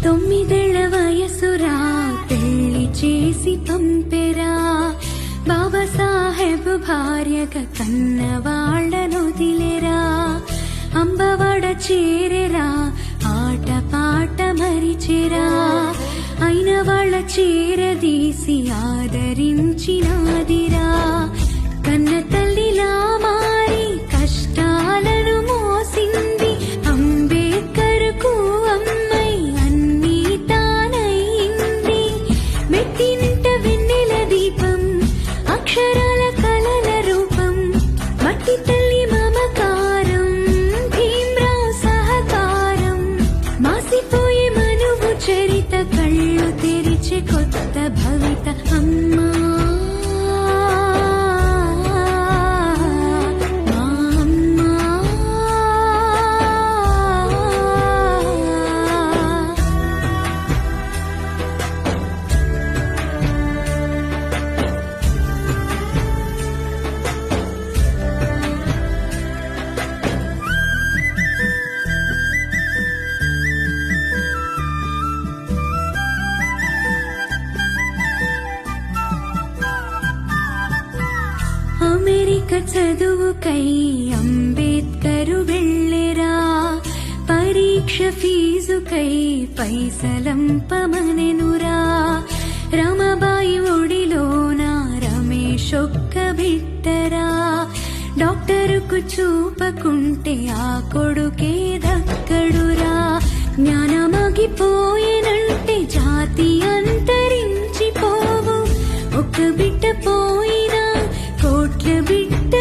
9 వయసురా పెళ్లి చేసి పంపెరా బాబాసాహెబ్ భార్యగా కన్నవాళ్లనొదిలేరా అంబవడ చేరెరా ఆట పాట మరిచెరా అయిన వాళ్ళ చేరదీసి ఆదరించినాదిరా కన్న తల్లిలా మారి కష్టాలను మోసింది అంబేద్కర్కు అమ్మై అన్నీ తానయింది మెట్టింట వెన్నెల దీపం అక్షరాల కలల రూపం మట్టి తల్లి మమకారం భీమ్రావ్ సహకారం మాసిపోయే మనువు చరిత కళ్ళు తెరిచే కొత్త భవిత అమ్మా అమెరికా చదువుకై అంబేద్కరు వెళ్ళెరా పరీక్ష ఫీజుకై పైసలంపమనెనురా రమాబాయి ఒడిలోన రమేష్ ఒక్క బిడ్డరా డాక్టరుకు చూపకుంటే ఆ కొడుకే దక్కడురా జ్ఞానమాగిపోయేనంటే జాతి అంతరించిపోవు ఒక్క బిడ్డ పోయినా కోట్ల బిడ్డ